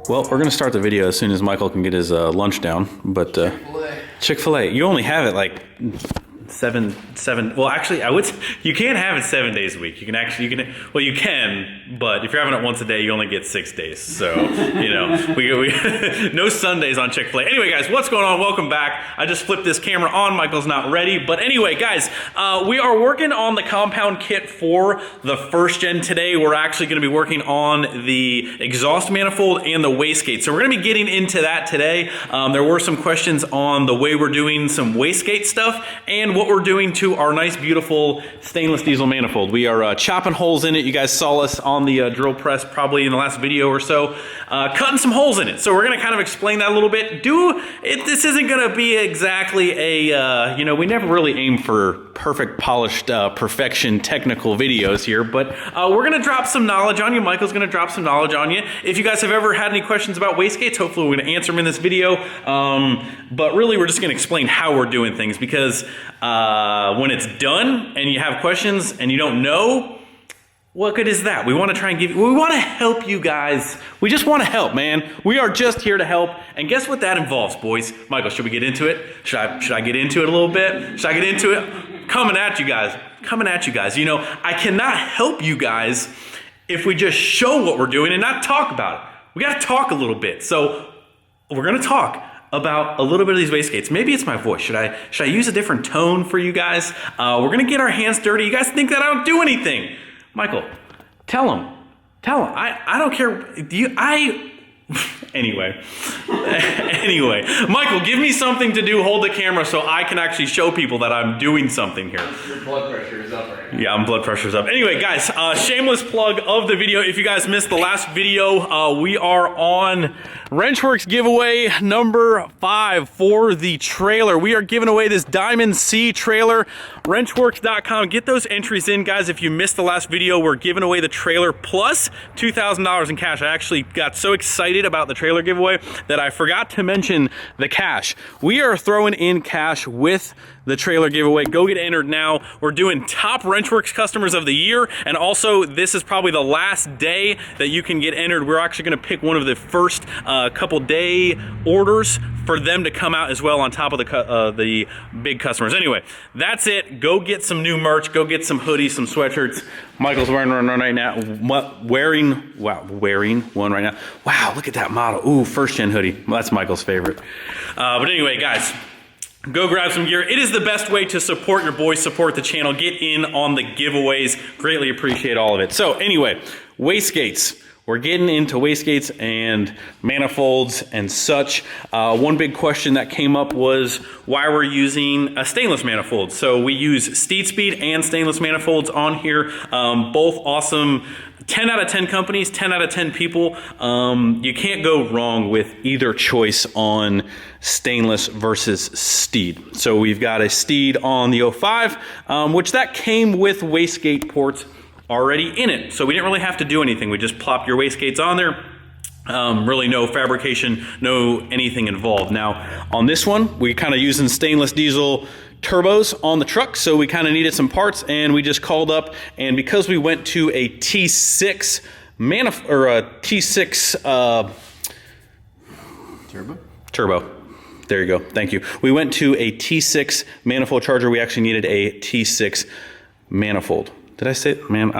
Well, we're gonna start the video as soon as Michael can get his lunch down, but Chick-fil-A, you only have it like seven. Well, actually, you can't have it 7 days a week. You can, but if you're having it once a day, you only get 6 days. So, you know, we no Sundays on Chick-fil-A. Anyway, guys, what's going on? Welcome back. I just flipped this camera on. Michael's not ready. But anyway, guys, we are working on the compound kit for the first gen today. We're actually going to be working on the exhaust manifold and the wastegate. So we're going to be getting into that today. There were some questions on the way we're doing some wastegate stuff and what we're doing to our nice, beautiful stainless diesel manifold. We are chopping holes in it. You guys saw us on the drill press probably in the last video or so, cutting some holes in it. So we're going to kind of explain that a little bit. This isn't going to be exactly a, you know, we never really aim for perfect, polished, perfection technical videos here, but we're going to drop some knowledge on you. Michael's going to drop some knowledge on you. If you guys have ever had any questions about wastegates, hopefully we're going to answer them in this video. But really, we're just going to explain how we're doing things, because when it's done and you have questions and you don't know, what good is that? We want to try and we want to help you guys. We just want to help, man. We are just here to help. And guess what that involves, boys? Michael, should we get into it? Should I get into it a little bit? Should I get into it? Coming at you guys. You know, I cannot help you guys if we just show what we're doing and not talk about it. We got to talk a little bit. So we're going to talk about a little bit of these wastegates. Maybe it's my voice. Should I use a different tone for you guys? We're going to get our hands dirty. You guys think that I don't do anything. Michael, tell him. I don't care. Anyway, Michael, give me something to do. Hold the camera so I can actually show people that I'm doing something here. Your blood pressure is up right now. Yeah, my blood pressure's up. Anyway, guys, shameless plug of the video. If you guys missed the last video, we are on Wrenchworks giveaway number 5 for the trailer. We are giving away this Diamond C trailer. Wrenchworks.com. Get those entries in, guys. If you missed the last video, we're giving away the trailer plus $2,000 in cash. I actually got so excited about the trailer giveaway that I forgot to mention the cash. We are throwing in cash with the trailer giveaway. Go get entered now. We're doing top Wrenchworks customers of the year, and also this is probably the last day that you can get entered. We're actually going to pick one of the first couple day orders for them to come out as well on top of the big customers. Anyway, that's it. Go get some new merch. Go get some hoodies, some sweatshirts. Michael's wearing one right now. Wearing one right now. Wow, look at that model. Ooh, first gen hoodie. Well, that's Michael's favorite. But anyway, guys, go grab some gear. It is the best way to support your boys, support the channel. Get in on the giveaways. Greatly appreciate all of it. So anyway, wastegates. We're getting into wastegates and manifolds and such. One big question that came up was why we're using a stainless manifold. So we use Steed Speed and stainless manifolds on here. Both awesome. 10 out of 10 companies, 10 out of 10 people. You can't go wrong with either choice on stainless versus Steed. So we've got a Steed on the 05, which that came with wastegate ports already in it. So we didn't really have to do anything. We just plopped your wastegates on there. Really no fabrication, no anything involved. Now on this one, we kind of using stainless diesel turbos on the truck, so we kind of needed some parts, and we just called up, and because we went to a T6 or a T6 turbo. There you go. Thank you. We went to a T6 manifold charger. We actually needed a T6 manifold. Did I say it? Man,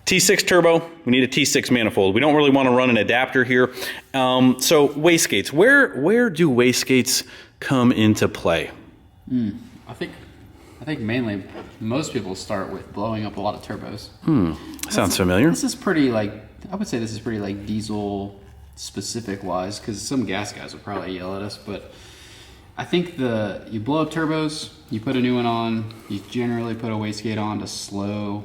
T6 turbo, we need a T6 manifold. We don't really want to run an adapter here. So wastegates, where do wastegates come into play? I think mainly most people start with blowing up a lot of turbos. Sounds familiar. This is pretty I would say this is pretty diesel specific wise, because some gas guys would probably yell at us, but I think you blow up turbos, you put a new one on, you generally put a wastegate on to slow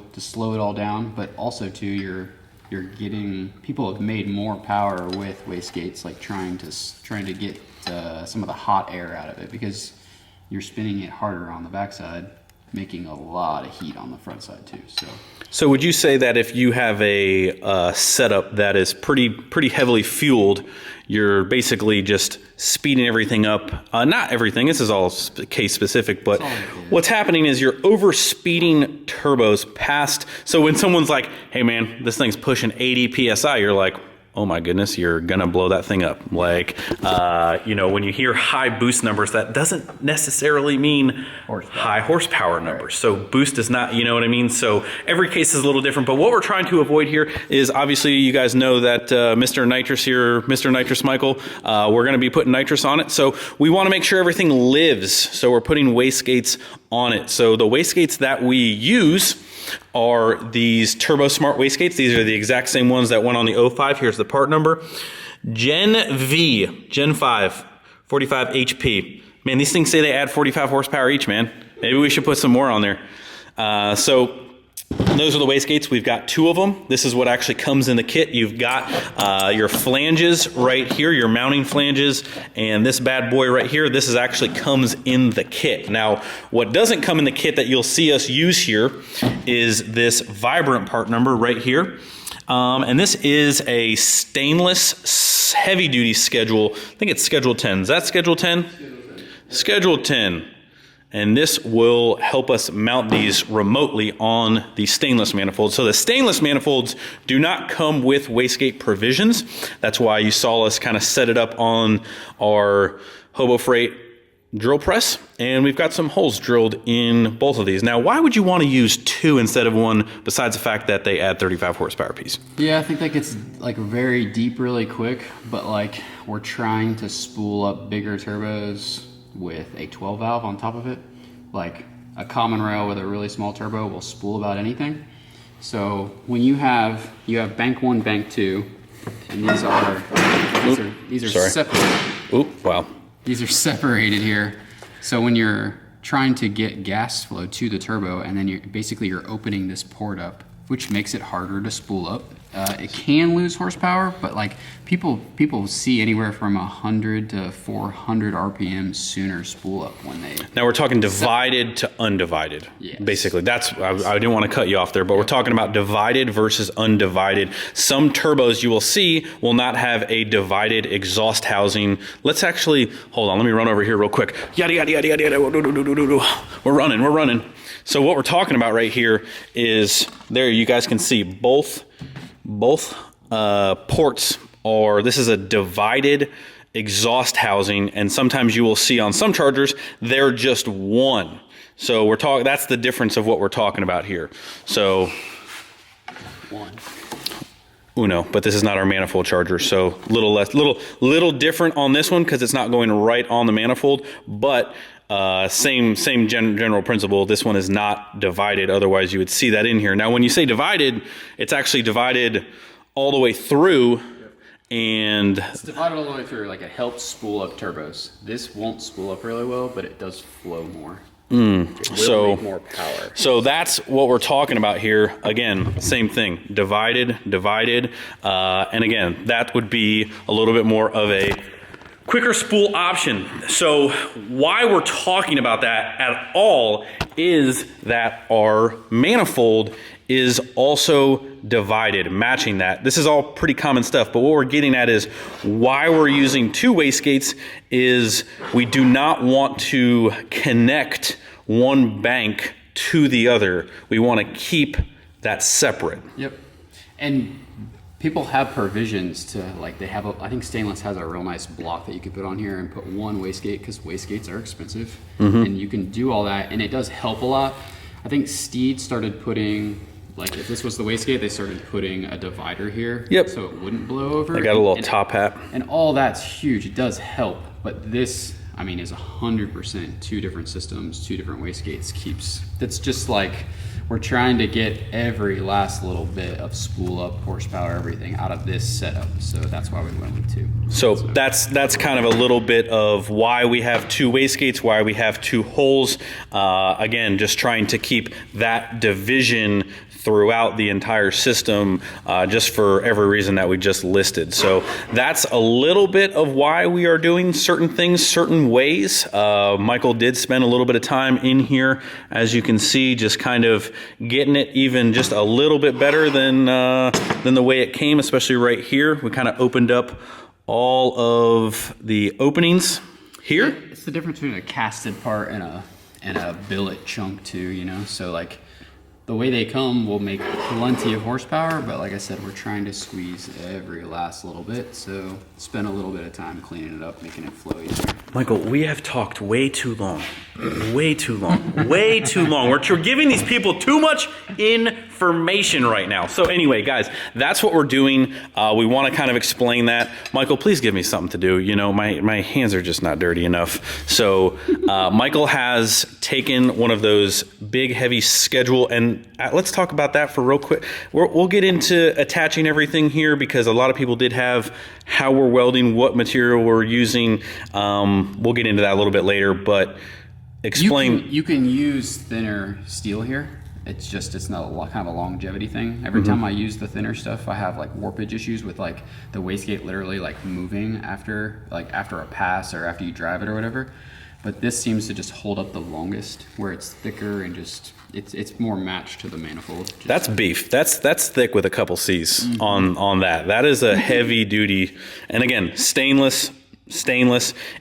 it all down, but also too you're getting, people have made more power with wastegates, like trying to get some of the hot air out of it, because you're spinning it harder on the backside, making a lot of heat on the front side too. So would you say that if you have a setup that is pretty heavily fueled, you're basically just speeding everything up? Not everything, this is all case specific, but what's happening is you're over speeding turbos past. So when someone's like, hey man, this thing's pushing 80 PSI, you're like, oh my goodness, you're gonna blow that thing up. Like, you know, when you hear high boost numbers, that doesn't necessarily mean high horsepower numbers. So boost does not, you know what I mean? So every case is a little different, but what we're trying to avoid here is, obviously you guys know that Mr. Nitrous here, Mr. Nitrous Michael, we're gonna be putting nitrous on it. So we wanna make sure everything lives. So we're putting wastegates on it. So the wastegates that we use are these Turbo Smart wastegates. These are the exact same ones that went on the 05. Here's the part number. Gen V, Gen 5, 45 HP. Man, these things say they add 45 horsepower each, man. Maybe we should put some more on there. So those are the wastegates. We've got 2 of them. This is what actually comes in the kit. You've got your flanges right here, your mounting flanges, and this bad boy right here, this is actually comes in the kit. Now, what doesn't come in the kit that you'll see us use here is this vibrant part number right here. And this is a stainless heavy duty schedule. I think it's schedule 10. Is that schedule 10? Schedule 10. And this will help us mount these remotely on the stainless manifolds. So the stainless manifolds do not come with wastegate provisions. That's why you saw us kind of set it up on our Hobo Freight drill press. And we've got some holes drilled in both of these. Now, why would you want to use 2 instead of 1, besides the fact that they add 35 horsepower piece? Yeah, I think that gets like very deep really quick, but like we're trying to spool up bigger turbos with a 12 valve on top of it. Like a common rail with a really small turbo will spool about anything. So when you have bank 1, bank 2, and these are separated. Oop, wow. These are separated here. So when you're trying to get gas flow to the turbo, and then you're opening this port up, which makes it harder to spool up. It can lose horsepower, but like people see anywhere from 100 to 400 RPM sooner spool up when they. Now we're talking divided to undivided. Yes. Basically, that's I didn't want to cut you off there, but we're talking about divided versus undivided. Some turbos you will see will not have a divided exhaust housing. Let's actually hold on. Let me run over here real quick. Yada yada yada yada yada. We're running. So what we're talking about right here is there. You guys can see both ports are, this is a divided exhaust housing, and sometimes you will see on some chargers they're just one. So we're talking, that's the difference of what we're talking about here. So Uno, but this is not our manifold charger, so little different on this one because it's not going right on the manifold, but same general principle. This one is not divided, otherwise you would see that in here. Now when you say divided, it's actually divided all the way through, and it's divided all the way through. Like it helps spool up turbos. This won't spool up really well, but it does flow more. It will make more power. So that's what we're talking about here. Again, same thing, divided, and again, that would be a little bit more of a quicker spool option. So why we're talking about that at all is that our manifold is also divided, matching that. This is all pretty common stuff, but what we're getting at is why we're using 2 wastegates is we do not want to connect one bank to the other. We want to keep that separate. Yep. And people have provisions to, like, they have I think stainless has a real nice block that you could put on here and put 1 wastegate, because wastegates are expensive. And you can do all that, and it does help a lot. I think Steed started putting, like, if this was the wastegate, they started putting a divider here. Yep. So it wouldn't blow over. I got a little top hat. And all that's huge. It does help. But this, I mean, is 100% 2 different systems, 2 different wastegates. That's just like, we're trying to get every last little bit of spool up, horsepower, everything out of this setup. So that's why we went with 2. So that's kind of a little bit of why we have 2 wastegates, why we have 2 holes. Again, just trying to keep that division throughout the entire system, just for every reason that we just listed. So that's a little bit of why we are doing certain things certain ways. Michael did spend a little bit of time in here, as you can see, just kind of getting it even just a little bit better than the way it came, especially right here. We kind of opened up all of the openings here. It's the difference between a casted part and a billet chunk too, you know? So like, the way they come will make plenty of horsepower, but like I said, we're trying to squeeze every last little bit, so spend a little bit of time cleaning it up, making it flow easier. Michael, we have talked way too long. Way too long. Way too long. We're giving these people too much information right now. So anyway, guys, that's what we're doing. We want to kind of explain that. Michael, please give me something to do. You know, my hands are just not dirty enough. So Michael has taken one of those big, heavy schedule, and let's talk about that for real quick. We'll get into attaching everything here because a lot of people did have how we're welding, what material we're using. We'll get into that a little bit later, but explain. You can use thinner steel here. It's not kind of a longevity thing. Every time I use the thinner stuff, I have like warpage issues with like the wastegate literally like moving after a pass or after you drive it or whatever. But this seems to just hold up the longest, where it's thicker and just it's more matched to the manifold. That's beef. That's thick with a couple C's on that. That is a heavy duty, and again, stainless.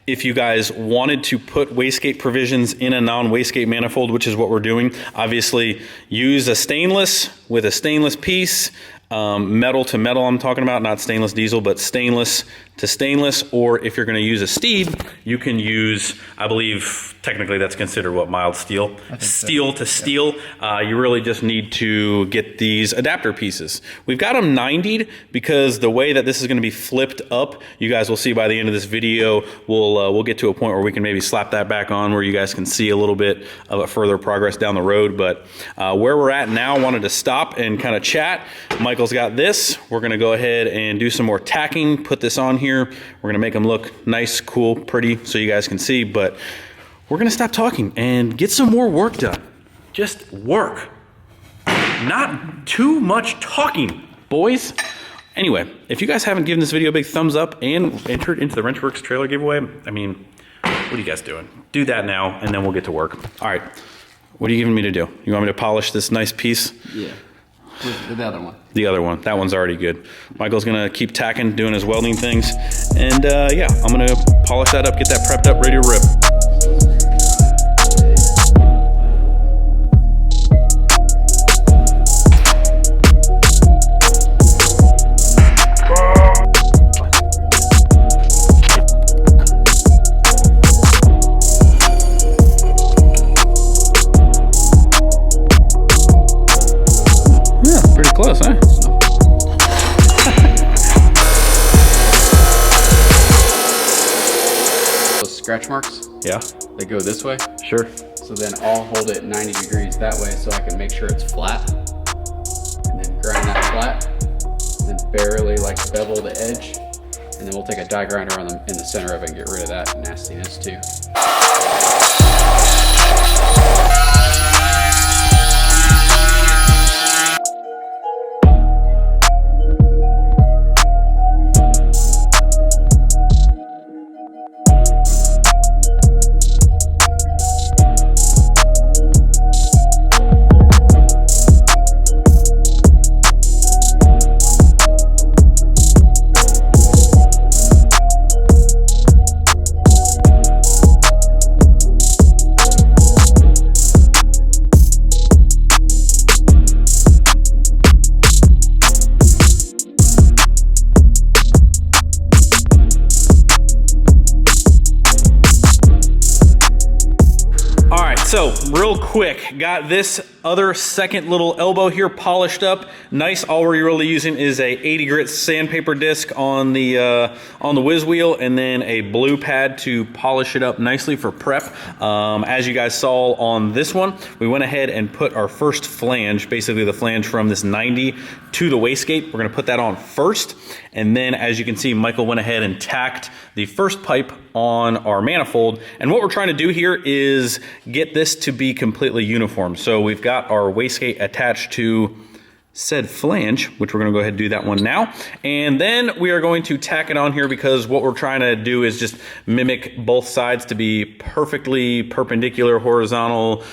If you guys wanted to put wastegate provisions in a non-wastegate manifold, which is what we're doing, obviously use a stainless with a stainless piece, metal to metal I'm talking about, not stainless diesel, but stainless to stainless. Or if you're going to use a steed, you can use, I believe technically that's considered what, mild steel? Steel to steel. You really just need to get these adapter pieces. We've got them 90'd because the way that this is going to be flipped up, you guys will see by the end of this video, we'll get to a point where we can maybe slap that back on where you guys can see a little bit of a further progress down the road. But where we're at now, wanted to stop and kind of chat. Michael's got this. We're going to go ahead and do some more tacking, put this on here. We're going to make them look nice, cool, pretty, so you guys can see. But we're going to stop talking and get some more work done. Just work. Not too much talking, boys. Anyway, if you guys haven't given this video a big thumbs up and entered into the Wrenchworks trailer giveaway, I mean, what are you guys doing? Do that now, and then we'll get to work. All right. What are you giving me to do? You want me to polish this nice piece? Yeah. The other one. The other one. That one's already good. Michael's gonna keep tacking, doing his welding things. And yeah, I'm gonna polish that up, get that prepped up, ready to rip. Close, huh? Those scratch marks, Yeah. they go this way. Sure. So then I'll hold it 90 degrees that way so I can make sure it's flat. And then grind that flat. And then barely like bevel the edge. And then we'll take a die grinder on in the center of it and get rid of that nastiness too. So real quick, got this other second little elbow here polished up. Nice. All we're really using is a 80 grit sandpaper disc on the whiz wheel, and then a blue pad to polish it up nicely for prep. As you guys saw on this one, we went ahead and put our first flange, basically the flange from this 90 to the wastegate. We're gonna put that on first. And then as you can see, Michael went ahead and tacked the first pipe on our manifold. And what we're trying to do here is get this to be completely uniform. So we've got our wastegate attached to said flange, which we're gonna go ahead and do that one now. And then we are going to tack it on here because what we're trying to do is just mimic both sides to be perfectly perpendicular, horizontal,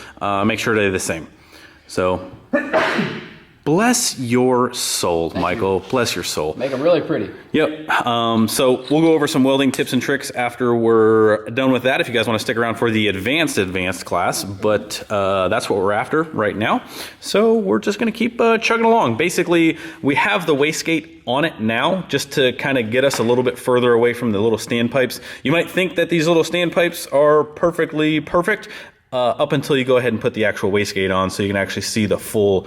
make sure they're the same. So Bless your soul, Michael. Bless your soul. Make them really pretty. Yep. So we'll go over some welding tips and tricks after we're done with that, if you guys want to stick around for the advanced class, but that's what we're after right now. So we're just going to keep chugging along. Basically, we have the wastegate on it now, just to kind of get us a little bit further away from the little standpipes. You might think that these little standpipes are perfectly perfect, up until you go ahead and put the actual wastegate on, so you can actually see the full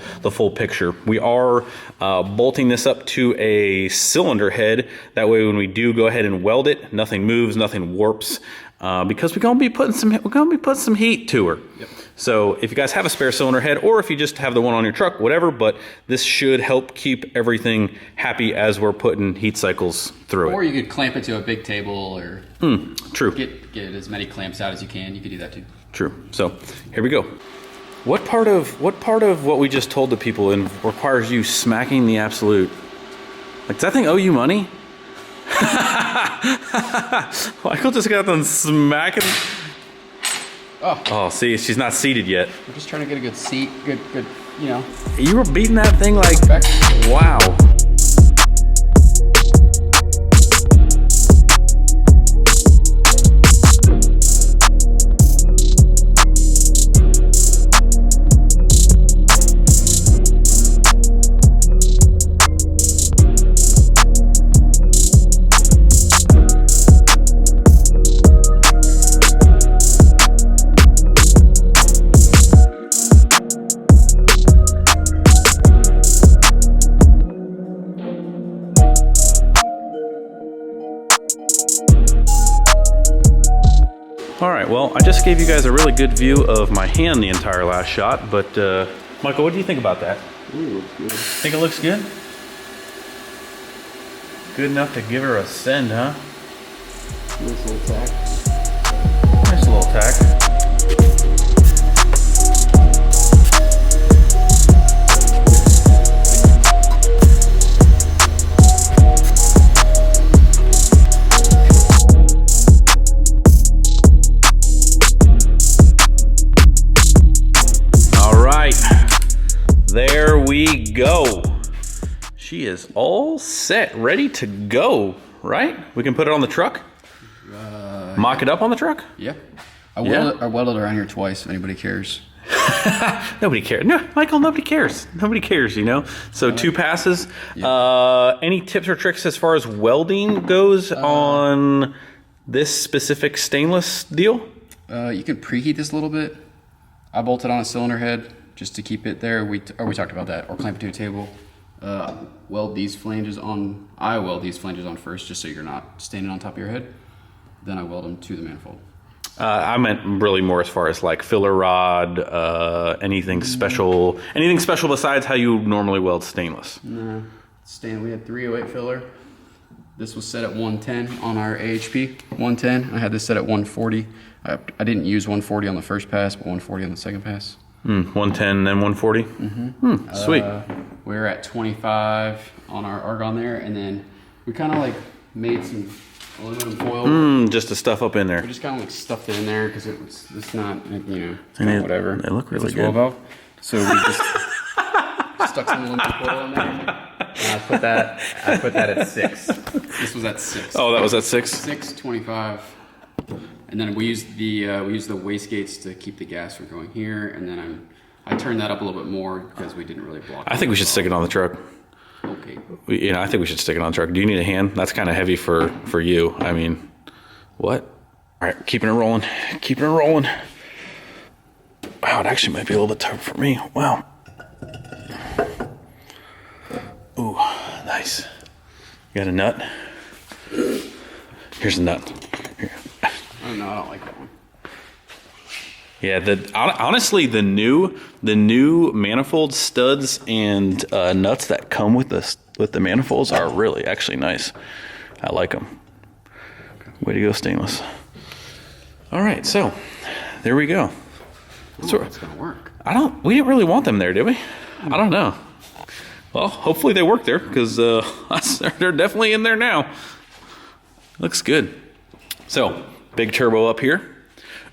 picture. We are bolting this up to a cylinder head. That way, when we do go ahead and weld it, nothing moves, nothing warps, because we're gonna be putting some heat to her. Yep. So if you guys have a spare cylinder head, or if you just have the one on your truck, whatever, but this should help keep everything happy as we're putting heat cycles through it. Or you could clamp it to a big table, or true. Get as many clamps out as you can. You could do that too. True. So here we go. What part of what we just told the people requires you smacking the absolute? Like, does that thing owe you money? Michael just got done smacking. Oh, see, she's not seated yet. I'm just trying to get a good seat. Good, you know. You were beating that thing like, wow. All right, well, I just gave you guys a really good view of my hand the entire last shot, but Michael, what do you think about that? Ooh, good. Think it looks good? Good enough to give her a send, huh? Nice little tack. Nice little tack. There we go. She is all set, ready to go, right? We can put it on the truck? Mock it up on the truck? Yeah. I welded around here twice, if anybody cares. Nobody cares. No, Michael, nobody cares. Nobody cares, you know? So 2 passes. Yeah. Any tips or tricks as far as welding goes on this specific stainless deal? You can preheat this a little bit. I bolted on a cylinder head just to keep it there. We talked about that. Or clamp it to a table. Weld these flanges on. I weld these flanges on first, just so you're not standing on top of your head. Then I weld them to the manifold. I meant really more as far as like filler rod, anything special besides how you normally weld stainless. No, we had 308 filler. This was set at 110 on our AHP, 110. I had this set at 140. I didn't use 140 on the first pass, but 140 on the second pass. 110 and then 140? Mm-hmm. Sweet. We were at 25 on our argon there, and then we kind of like made some aluminum foil. Just the stuff up in there. We just kind of like stuffed it in there because it's not, you know, whatever. They look really good. Valve. So we just stuck some aluminum foil in there. And I put that at 6. This was at 6. Oh, that was at 6? 625. And then we used the wastegates to keep the gas from going here, and then I turned that up a little bit more because we didn't really block. I think we should stick it on the truck. Okay. I think we should stick it on the truck. Do you need a hand? That's kind of heavy for you. I mean, what? All right, keeping it rolling. Keeping it rolling. Wow, it actually might be a little bit tough for me. Wow. Ooh, nice. You got a nut? Here's a nut. Here. Oh no, I don't like that one. Yeah, honestly, the new manifold studs and nuts that come with the manifolds are really actually nice. I like them. Way to go, stainless. All right, so there we go. So it's gonna work. We didn't really want them there, did we? I don't know. Well, hopefully they work there because they're definitely in there now. Looks good. So big turbo up here.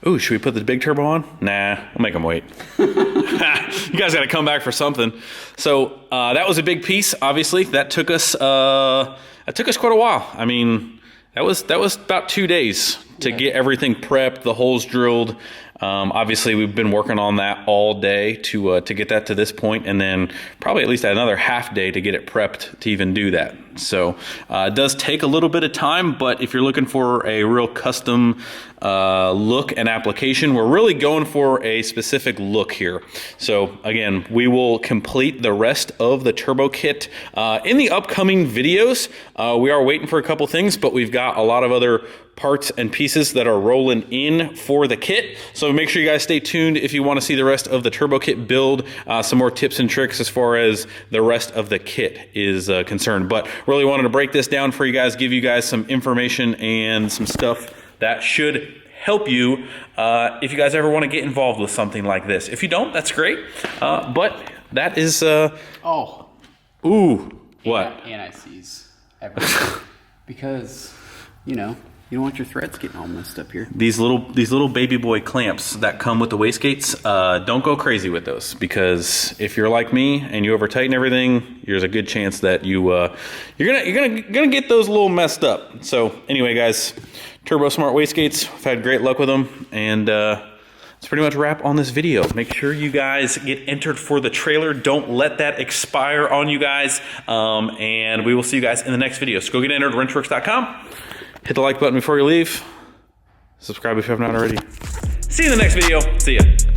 Ooh, should we put the big turbo on? Nah, we'll make them wait. You guys got to come back for something. So that was a big piece. Obviously, that took us quite a while. I mean, that was about 2 days to get everything prepped, the holes drilled. Obviously, we've been working on that all day to get that to this point, and then probably at least another half day to get it prepped to even do that. So it does take a little bit of time, but if you're looking for a real custom look and application, we're really going for a specific look here. So again, we will complete the rest of the turbo kit in the upcoming videos. We are waiting for a couple things, but we've got a lot of other parts and pieces that are rolling in for the kit. So make sure you guys stay tuned if you want to see the rest of the turbo kit build, some more tips and tricks as far as the rest of the kit is concerned. But really wanted to break this down for you guys, give you guys some information and some stuff that should help you if you guys ever want to get involved with something like this. If you don't, that's great. But that is ooh, what? Anti-seize everything. Because, you know, you don't want your threads getting all messed up here. These little baby boy clamps that come with the wastegates, don't go crazy with those, because if you're like me and you over tighten everything, there's a good chance that you're gonna get those a little messed up. So anyway, guys, Turbo Smart wastegates, I've had great luck with them, and that's pretty much a wrap on this video. Make sure you guys get entered for the trailer. Don't let that expire on you guys, and we will see you guys in the next video. So go get entered at wrenchworks.com. Hit the like button before you leave. Subscribe if you have not already. See you in the next video. See ya.